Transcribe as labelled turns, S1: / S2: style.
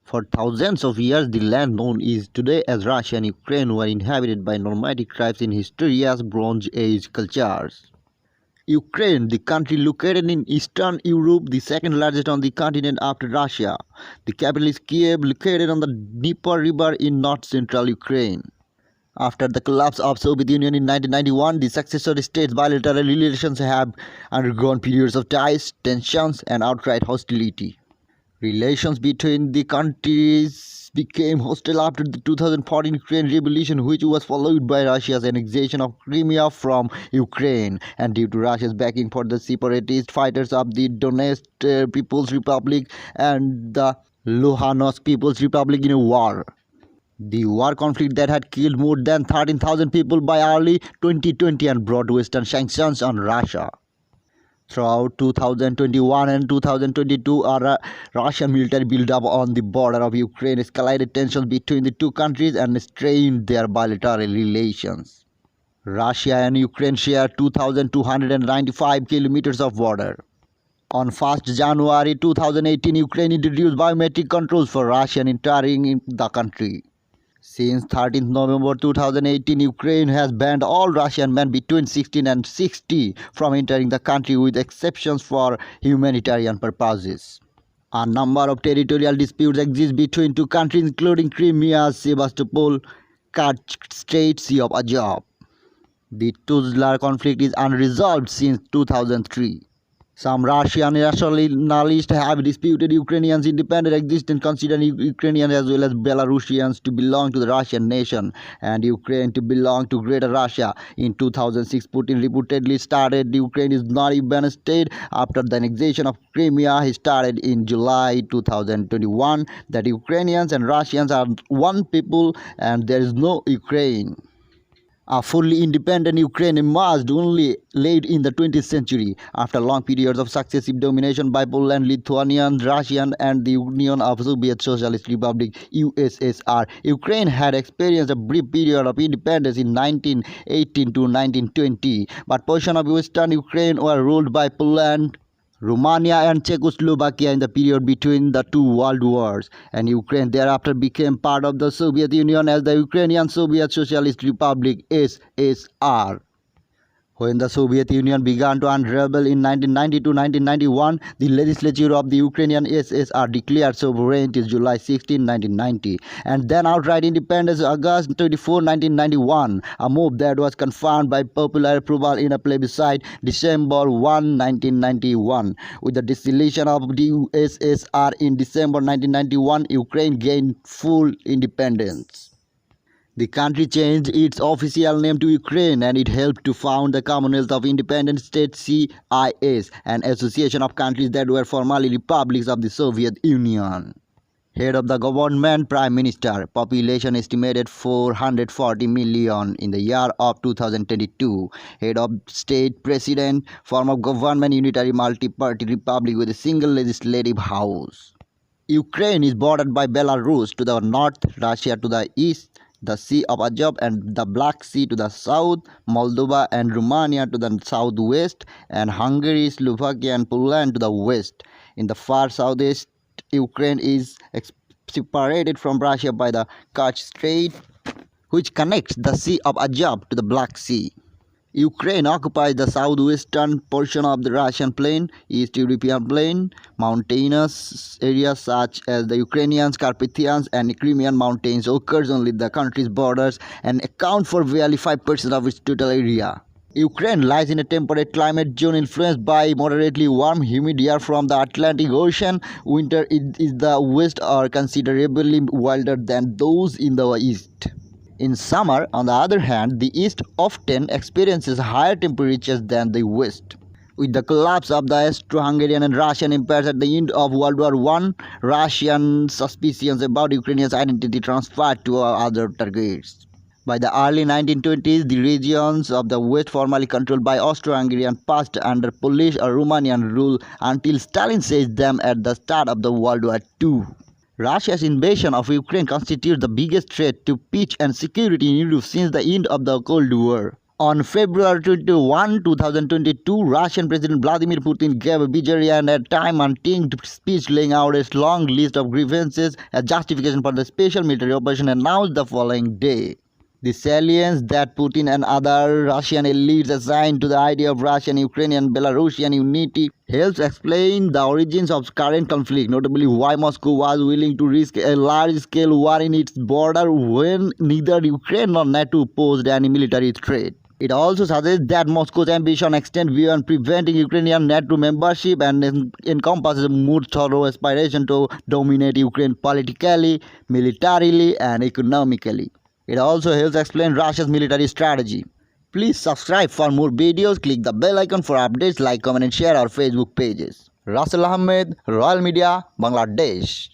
S1: For thousands of years, the land known is today as Russia and Ukraine were inhabited by nomadic tribes in historious Bronze Age cultures. Ukraine, the country located in Eastern Europe, the second largest on the continent after Russia. The capital is Kiev, located on the Dnieper River in north-central Ukraine. After the collapse of Soviet Union in 1991, the successor states' bilateral relations have undergone periods of ties, tensions, and outright hostility. Relations between the countries became hostile after the 2014 Ukraine revolution, which was followed by Russia's annexation of Crimea from Ukraine, and due to Russia's backing for the separatist fighters of the Donetsk People's Republic and the Luhansk People's Republic in a war. The war conflict that had killed more than 13,000 people by early 2020 and brought Western sanctions on Russia. Throughout 2021 and 2022, Russian military buildup on the border of Ukraine escalated tensions between the two countries and strained their bilateral relations. Russia and Ukraine share 2,295 kilometers of border. On 1st January 2018, Ukraine introduced biometric controls for Russian entering the country. Since 13th November 2018, Ukraine has banned all Russian men between 16 and 60 from entering the country with exceptions for humanitarian purposes. A number of territorial disputes exist between two countries including Crimea, Sevastopol, Kerch Strait, Sea of Azov. The Tuzla conflict is unresolved since 2003. Some Russian nationalists have disputed Ukrainians' independent existence, considering Ukrainians as well as Belarusians to belong to the Russian nation and Ukraine to belong to Greater Russia. In 2006, Putin reportedly stated Ukraine is not even a state. After the annexation of Crimea, he stated in July 2021 that Ukrainians and Russians are one people and there is no Ukraine. A fully independent Ukraine emerged only late in the 20th century, after long periods of successive domination by Poland, Lithuania, Russia, and the Union of Soviet Socialist Republic (USSR). Ukraine had experienced a brief period of independence in 1918 to 1920, but portions of western Ukraine were ruled by Poland, Romania and Czechoslovakia in the period between the two world wars, and Ukraine thereafter became part of the Soviet Union as the Ukrainian Soviet Socialist Republic (SSR). When the Soviet Union began to unravel in 1990 to 1991, the legislature of the Ukrainian SSR declared sovereignty July 16, 1990, and then outright independence August 24, 1991, a move that was confirmed by popular approval in a plebiscite December 1, 1991. With the dissolution of the USSR in December 1991, Ukraine gained full independence. The country changed its official name to Ukraine, and it helped to found the Commonwealth of Independent States (CIS), an association of countries that were formerly republics of the Soviet Union. Head of the government, Prime Minister. Population estimated 440 million in the year of 2022. Head of State, President. Form of government, unitary multi-party republic with a single legislative house. Ukraine is bordered by Belarus to the north, Russia to the east, the Sea of Azov and the Black Sea to the south, Moldova and Romania to the southwest, and Hungary, Slovakia and Poland to the west. In the far southeast, Ukraine is separated from Russia by the Kerch Strait, which connects the Sea of Azov to the Black Sea. Ukraine occupies the southwestern portion of the Russian plain, East European plain. Mountainous areas such as the Ukrainian Carpathians and Crimean mountains occurs only the country's borders and account for barely 5% of its total area. Ukraine lies in a temperate climate zone influenced by moderately warm, humid air from the Atlantic Ocean. Winter is the west are considerably wilder than those in the east. In summer, on the other hand, the east often experiences higher temperatures than the west. With the collapse of the Austro-Hungarian and Russian empires at the end of World War I, Russian suspicions about Ukrainians' identity transferred to other targets. By the early 1920s, the regions of the west formerly controlled by Austro-Hungarian passed under Polish or Romanian rule until Stalin seized them at the start of the World War II. Russia's invasion of Ukraine constitutes the biggest threat to peace and security in Europe since the end of the Cold War. On February 21, 2022, Russian President Vladimir Putin gave a bizarre and at time untinged speech laying out a long list of grievances as justification for the special military operation announced the following day. The salience that Putin and other Russian elites assigned to the idea of Russian, Ukrainian, and Belarusian unity helps explain the origins of current conflict, notably why Moscow was willing to risk a large-scale war in its border when neither Ukraine nor NATO posed any military threat. It also suggests that Moscow's ambition extends beyond preventing Ukrainian NATO membership and encompasses a more thorough aspiration to dominate Ukraine politically, militarily, and economically. It also helps explain Russia's military strategy. Please subscribe for more videos, click the bell icon for updates, like, comment and share our Facebook pages. Russell Ahmed, Royal Media, Bangladesh.